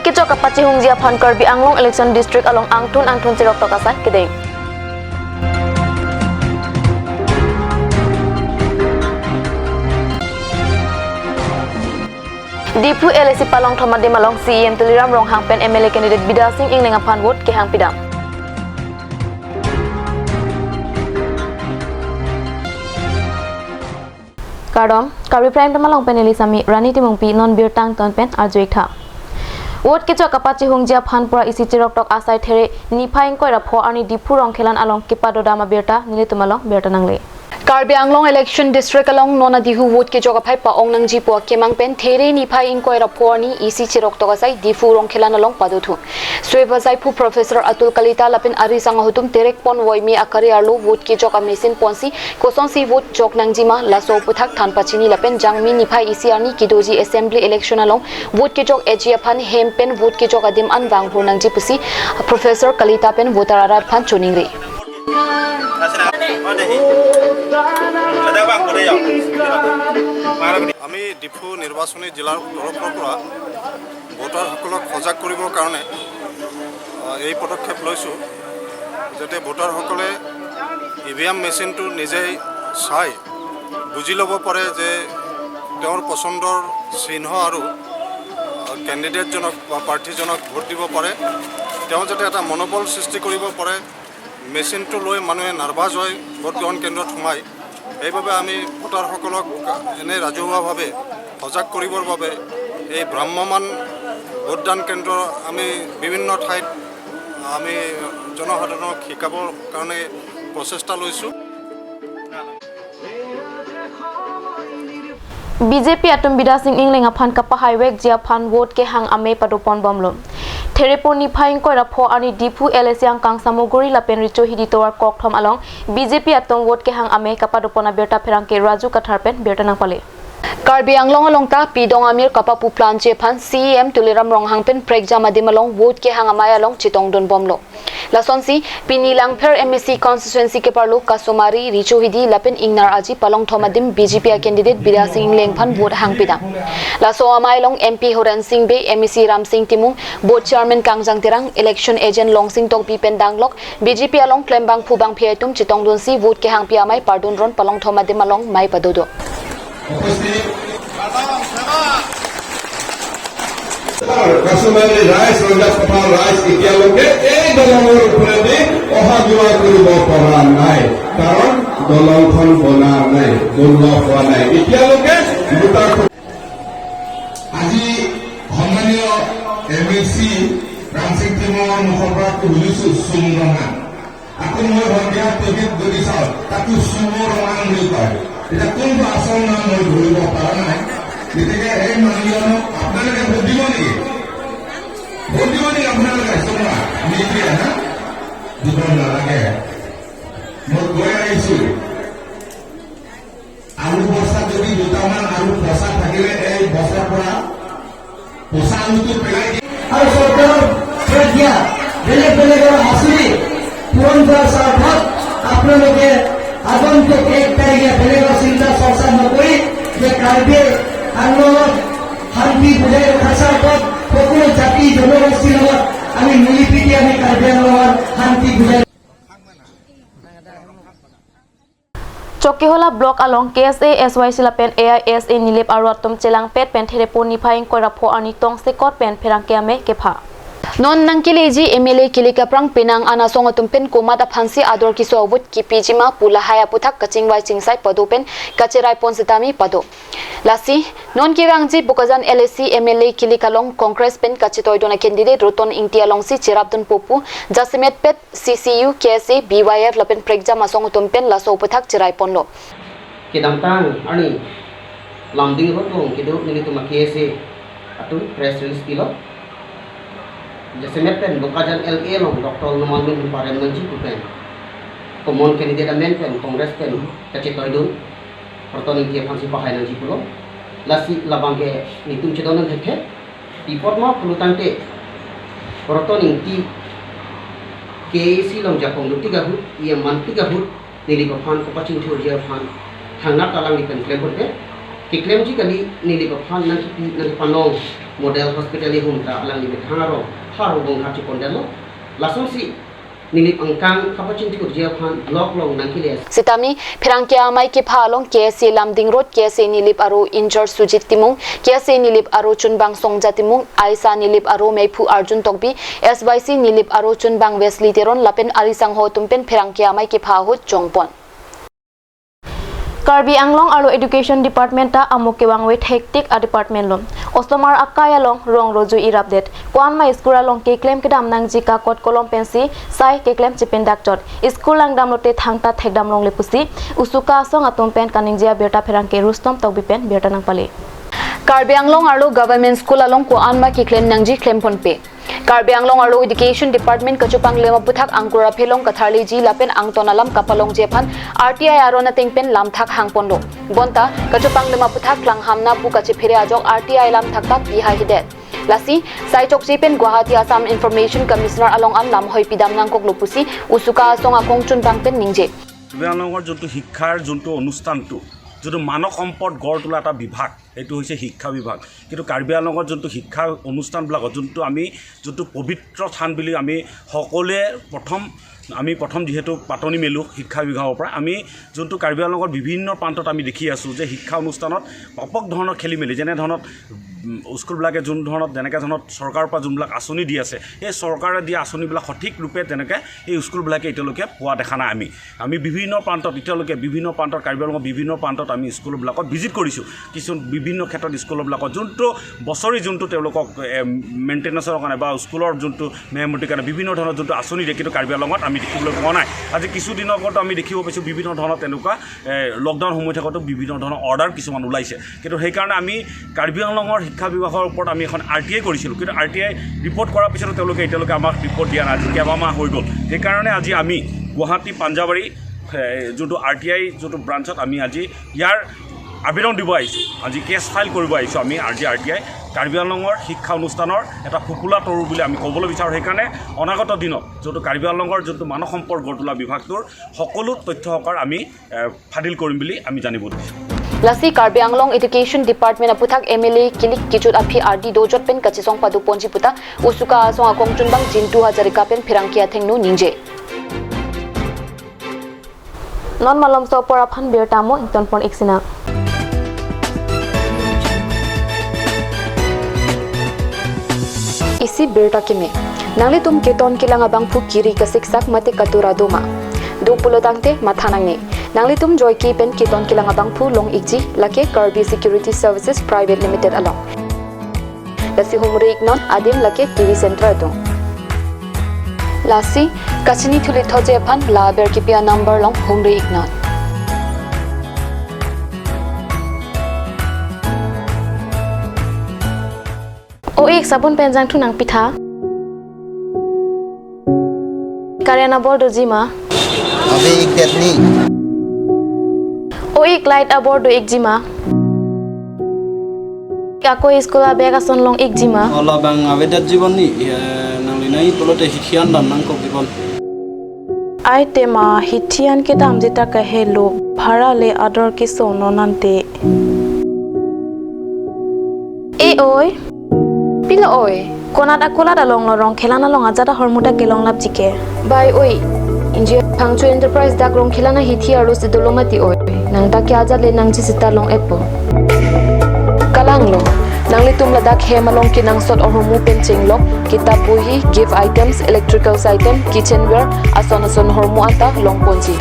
Wood ke jok apache hungjia phan Karbi Anglong election district along angtun cirok tokasai kedeng. Dipu LSC Palong Thomade Malong CEM Tuliram Rong Hangpen MLA candidate Bida Singh Ing Lenga Phan Wood ke hang pidam. Kardom Karbi Prime Malong Pen Elisami Rani Timungpi non bir tang ton pen arjuik tha. Wood ke jok apache hungjia phan pura isi cirok tok asai there nipaing koi rapho ani Dipu Rong Khelan along Kipado Dama Birta Nilitumalong Birta Nangle. Karbi Anglong election district along nona dihu vote ke joga phai pa ong nang ji po kemang pen there ni phai in koi rapor ni isi chirok to gasai Difu Rong Khelan along paduthu sweba zai pu professor Atul Kalita lapin ari sang hutum terek pon woi mi akari arlo vote ke joga mesin ponsi koson si vote jok nang ji ma laso puthak than pachini lapen jangmi ni phai isi arni kidoji assembly election along vote ke jok ejia phan hem pen vote ke jok adim an bang phur nang ji pusi professor Kalita pen voter arar phan chuningri আমি ডিফু নিৰ্বাচনী জিলাৰ তৰফৰ পৰা ভোটাৰসকলক সজাগ কৰিবৰ কাৰণে এই পদক্ষেপ লৈছোঁ যাতে ভোটাৰসকলে ইভিএম মেচিনটো নিজেই চাই বুজি ল'ব পাৰে যে তেওঁৰ পচন্দৰ চিহ্ন আৰু কেণ্ডিডেটজনক বা প্ৰাৰ্থীজনক ভোট দিব পাৰে তেওঁ যাতে এটা মনোবল সৃষ্টি কৰিব পাৰে মেচিনটো লৈ মানুহে নাৰ্ভাছ হৈ ভোট গ্ৰহণ কেন্দ্ৰত সোমায় এইভাবে আমি ভোটাৰসকলক এনে ৰাজহুৱাভাৱে সজাগ কৰিবৰ বাবে এই ভ্ৰাম্যমান ভোটদান কেন্দ্ৰ আমি বিভিন্ন ঠাইত আমি জনসাধাৰণক শিকাবৰ কাৰণে প্ৰচেষ্টা লৈছোঁ BJP atum Bida Singh Ing Lenga Phan Kapa Highway Jia Phan Vote ke hang ame padupon bomlom Thereponi phaing koi rapho ani Dipu LSC ang kang samuguri lapen richo hiditowar kok thom along BJP atum vote ke hang ame kapadupona berta pherang ke Raju Katharpen berta nang pale Karbi Anglong along ta Pidong Amir Kapa pu plan che phan CEM Tuliram Rong Hangpen Prekjam adim along vote ke hang amaya along Chitong Don bomlo Lasonsi Pinilang Pher MSC constituency ke parlo Kasumari richo hidi lapen ingnar aji palong thomadim BJP candidate Bida Singh Leng phan vote hang pidam Laso amai long MP Horan Singh Be MEC Ram Singh Timung board chairman Kangjang Terang election agent Long Sing Tok Pi Pendanglok BJP along Klembang Phubang Phietum Chitong Don si vote ke hang pi amai pardon ron palong thomadim along mai padodo Kasumari rice, Ranjas Kapal rice, এতিয়ালৈকে এই দলঙৰ ওপৰেদি অহা যোৱা কৰিব পৰা নাই কাৰণ দলংখন বনা নাই বনোৱা হোৱা নাই এতিয়ালৈকে আজি সন্মানীয় এমএলসি ৰামসিং টিমৰ মুখৰ পৰা শুনিছো সুমৰঙা আকৌ মই ভণ্টিয়া টিভিত যদি চাওঁ তাকো সুমৰঙা বুলি কয় এটা কোনটো আসন নাম মই ধৰিব পৰা নাই গতিকে এই মানুহজনক আপোনালোকে ভোট দিব নেকি আপোনালোকে চোৱা নিদিয়ে না দিব নালাগে মই গৈ আহিছো আলু বস্তা যদি দুটামান আলু পচা থাকিলে এই বস্তাৰ পৰা পচা আলুটো পেলাই আৰু চৰকাৰৰ প্ৰজ্ঞা বেলেগ বেলেগৰ আঁচনি পূৰণ কৰাৰ স্বাৰ্থত আপোনালোকে আগন্তুক 1 তাৰিখে বেলেগৰ চিন্তা চৰ্চা নকৰি যে কাৰ্বি আংলঙত শান্তি বজাই ৰখাৰ স্বাৰ্থত সকলো জাতি জনগোষ্ঠীৰ লগত আমি মিলি পিটি আমি কাৰ্বি আংলঙত শান্তি বজাই Chokkehola block along KSA SYC lapen AISA nilep aru atom chelang pet pen thereponi phaing koi rapho ani tong se kot pen pherang ke ame kepha Non nangkileji MLA kilika prang pinang ana song atumpen komada phansi ador kiso awut kipijima pula haya puthak kaching wai chingsai padopen kacherai ponsitami pado lasi non kirangji bukazan LSC MLA kilika long congress pen kachitoi dona candidate roton ingtia longsi cherapdon popu jasimet pet CCU KSA BYF lapen prekjam asong atumpen laso puthak cherai ponlo kidamtang ani lamding rotong kidu nilitu KSA atun press release kilo Jasemepen bukajan LA long Dr. Numalmin Parliament Pen Common Candidate Amendment Congress Pen Kachitoidun Protoning Kia Fansi Pahay ng Jipulo Lasi Labangke Nitum Chidonan Heke Ipotma Pulutante Protoning Ti KAC long Japong Tiga Hut Iaman Tiga Hut Nili Pafan Kapachin Georgia Fan Hangat Alang Nipen Klebute Kiklaim ji kali nili baphan nanti panong model hospital hunta alang ni haro haro bong hachi pondelo lasong si nili angkang kapacin ti kurjia phan lok long nangkile Sitami Pirangkia Mai ki phalong KC Lamding Road KC Nilip Aru Injur Sujit Timung KC Nilip Aru Chunbang Songja Timung Aisa Nilip Aru Meipu Arjun Tokbi SYC Nilip Aru Chunbang Wesley Teron Lapen Arisang Ho Tumpen Pirangkia Mai ki phahut Chongpon Karbi Anglong Aru Education Department ta amuke wangwet hectic a department lom Ostomar akaya long rong roju irapdet Kwan ma school along ke claim kedam nang jika kot kolom pensi sai ke claim chipen daktor school lang dam lote thangta thekdam long lepusi usuka song atom pen kaningjia berta pherang ke rustom tokbi pen berta nang pale Karbi Anglong Aru Government School along Kwan ma ki claim nangji claim pon pe Karbi Anglong Aru Education Department kachupang lema puthak angkura phelong katharli ji lapen angtonalam kapalong jephan RTI arona tengpen lamthak hangpondo bonta kachupang lema puthak klanghamna pu kachi phire ajok RTI lamthak ta pi ha hidet lasi sai chok jepen Guwahati Assam Information Commissioner along an lam hoi pidam nang kok lupusi usuka song akong chun bangpen ningje বিদ্যালয়ৰ যোনটো শিক্ষাৰ যোনটো অনুষ্ঠানটো যোনটো মানৱ সম্পদ গঢ় তোলা এটা বিভাগ এইটো হৈছে শিক্ষা বিভাগ কিন্তু কাৰ্বি আংলঙৰ যোনটো শিক্ষা অনুষ্ঠানবিলাকত যোনটো আমি যোনটো পবিত্ৰ স্থান বুলি আমি সকলোৱে প্ৰথম যেহেতু পাতনি মেলো শিক্ষা বিভাগৰ পৰা আমি যোনটো কাৰ্বি আংলঙৰ বিভিন্ন প্ৰান্তত আমি দেখি আছোঁ যে শিক্ষা অনুষ্ঠানত ব্যাপক ধৰণৰ খেলি মেলি যেনে ধৰণৰ স্কুলবিলাকে যোন ধৰণত যেনেকৈ ধৰণত চৰকাৰৰ পৰা যোনবিলাক আঁচনি দি আছে এই চৰকাৰে দিয়া আঁচনিবিলাক সঠিক ৰূপে তেনেকৈ এই স্কুলবিলাকে এতিয়ালৈকে পোৱা দেখা নাই আমি বিভিন্ন প্ৰান্তত এতিয়ালৈকে বিভিন্ন প্ৰান্তত কাৰ্বি আংলঙৰ বিভিন্ন প্ৰান্তত আমি স্কুলবিলাকত ভিজিট কৰিছোঁ কিছু বিভিন্ন ক্ষেত্ৰত স্কুলবিলাকত যোনটো বছৰি যোনটো তেওঁলোকক মেইনটেনেঞ্চৰ কাৰণে বা স্কুলৰ যোনটো মেৰামতিৰ কাৰণে বিভিন্ন ধৰণৰ যোনটো আঁচনি দিয়ে কিন্তু কাৰ্বি আংলঙত আমি দেখিবলৈ পোৱা নাই আজি কিছুদিনৰ আগত আমি দেখিব পাইছোঁ বিভিন্ন ধৰণৰ তেনেকুৱা লকডাউন সময় থাকোঁতে বিভিন্ন ধৰণৰ অৰ্ডাৰ কিছুমান ওলাইছে কিন্তু সেইকাৰণে আমি কাৰ্বি আংলঙৰ শিক্ষা বিভাগৰ ওপৰত আমি এখন RTI কৰিছিলোঁ কিন্তু RTI ৰিপৰ্ট কৰাৰ পিছতো তেওঁলোকে এতিয়ালৈকে আমাক ৰিপৰ্ট দিয়া নাই আজি কেইবামাহ হৈ গ'ল সেইকাৰণে আজি আমি গুৱাহাটী পাঞ্জাবাৰী যোনটো RTI যোনটো ব্ৰাঞ্চত আমি আজি ইয়াৰ আবেদন দিব আহিছোঁ আজি কেছ ফাইল কৰিব আহিছোঁ আমি RTI কাৰ্বি আংলঙৰ শিক্ষা অনুষ্ঠানৰ এটা ফুকুলা তৰু বুলি আমি ক'বলৈ বিচাৰোঁ সেইকাৰণে অনাগত দিনত যোনটো কাৰ্বি আংলঙৰ যোনটো মানৱ সম্পদ গঢ় তোলা বিভাগটোৰ সকলো তথ্য সহকাৰ আমি ফাদিল কৰিম বুলি আমি জানিব দিছোঁ Lasi Karbi Anglong Education Department aputhak MLA kilik kichut api RD dojot pen kachisong padu ponji puta usuka asong akong chunbang jintu hajarika pen phirangkia thengnu ningje non malom so pora phan bertamo ton pon eksina isi berta kime nangli tum keton kilanga bang phu kiri ka siksak mate katura doma do pulotangte mathanangne nangli tum joy ki pen keton kilanga bang phu long ikji lake Karbi Security Services Private Limited along lasi humre iknon adim lake TV center to lasi kachini thuli thoje phan la ber ki pia number long humre iknon o ek sabun penjang thu nang pitha Karyana bol dojima अबे एक देतनी o ek light aboard do ek jima ako iskola bega son long ek jima Ola bang awedat jibon ni nanglina i polote hithian dan nang kok jibon ai tema hithian ke dam jeta ka helo bhara le ador ki sono nante e oi pila oi konat akola dalong lorong khelana long ajada hormuta kelong lap jike bai oi India Pangchu Enterprise dak rong khilana hithi aro se dolomati oi nang ta kya ja le nang chi sita long epo kalang lo nang le tum la dak he malong ki nang sot or mu pen ching lo kitab buhi gift items electricals item kitchenware ason hormu anta long ponji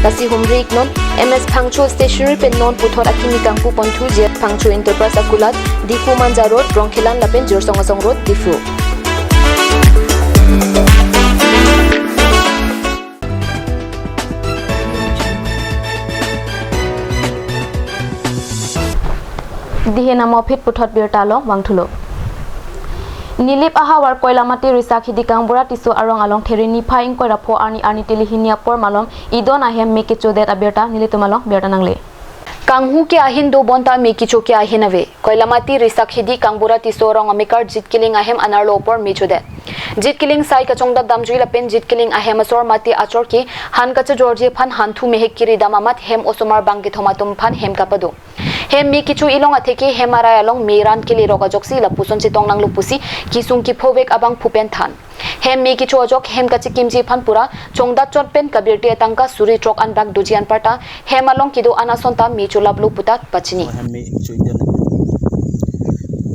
Lasi humre iknon MS Pangchu Stationery pen non puthor akini kangpu ponthu je Pangchu Enterprise akulat Difu Manja Road Rongkhilan lapen Jorsongasong Road Difu Dihe namo phit puthot birtalo wangthulo Nilip ahawar koila mati risak hidi kangbura tisu arong along therini phaing koira pho ani tilihinia por malom idon ahem meki chodet aberta nilitumalong berta nangle Kanghu ke ahin do bonta meki choke ahin ave koilamati risak hidi kangbura tisu rong amikar jitkiling ahem anarlo por mechodet jitkiling sai ka chongdap damjui lapen jitkiling ahem asor mati achor ki han kacha george phan hanthu mehek kiri damamat hem osomar bangki thomatum phan hem kapado hem mi kichu ilong atheki hemara along miran kili roga joksi lapuson chitong nang lupusi kisung ki phowek abang phupen than hem mi kichu ajok hem kachi kimji phan pura chongda chotpen kabirti atangka suri trok an bak dujian parta hem along kidu anasonta mi chulap luputat pachini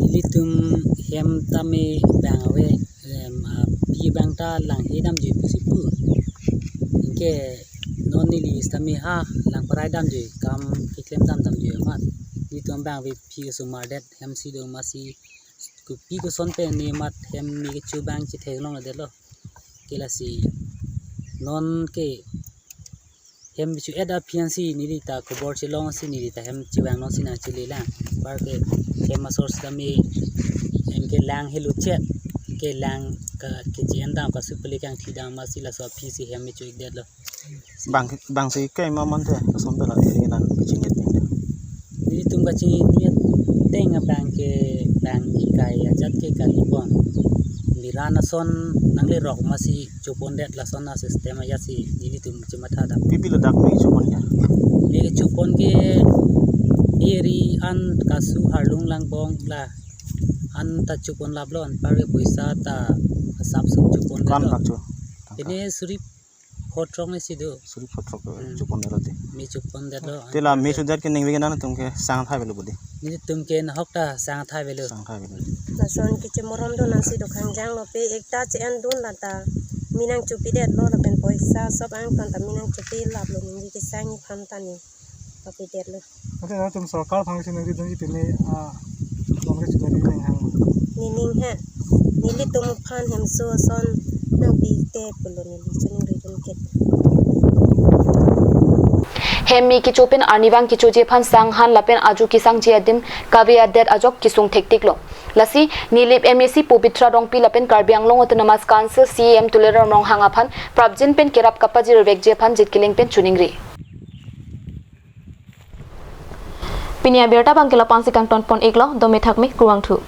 ilitum hem tame bangawe pi bangta lang hidam ji pusipu inke nonili stami ha lang parai dam ji kam kiklem dam ji mat litum bang we pi sumar det hem si do masi ku pi ko son pe ni mat hem mi chu bang chi thelong de lo kelasi non ke hem chu eda fiansi ni ta ko bor chi long si ni ta hem chi bang non sina chi le la par ke hem source stami em ke lang helu chet ke lang ka ke jian dam ka supli kang thi dam masi la so phi si hem chu ik det lo bang si kai ma man te ka som bela eri nan piching et ni tum ka chi ni tenga bang ikai ajat ke kali bon mirana son nangle rok masi chupon det la sona system ya si ni tum chi matha da pipi lo dak me chupon ya me chupon ke eri an kasu harlung lang bong la an ta chupon lablon pare poisa ta sap sup chupon kan nak chu ini suri photrong ne sido suri photrok chupon ne rote me chupon det lo tela me chu dat ke neng we na tum ke sang thai belu budi ni tum ke na hokta sang thai belu nason kiche morom do nasi do khangjang lo pe ekta che an dun la ta minang chupi det lo la pen poisa sob ang tan ta minang chupi lap lo ni ke sang ni pham ta ni papi det lo ate na tum sarkar phangsi nang ri dun ji pine a lom ke chukari nang hang ni ning ha ni li tum phan hem so son nang pi te pulo ni li chuning ri dun ket Hemi kichupin arnibang kichuje phan sanghan lapen aju kisang jiadim kavia det ajok kisung thektiklo lasi nilip MSc Pubitra rongpi lapen karbiang long autonomous council CM tuleram rong hanga phan prabjin pen kerap kapajir vekje phan jitkiling pen chuningri pinia berta bangkela pansi kang ton pon eklo dome thakmi kurang thu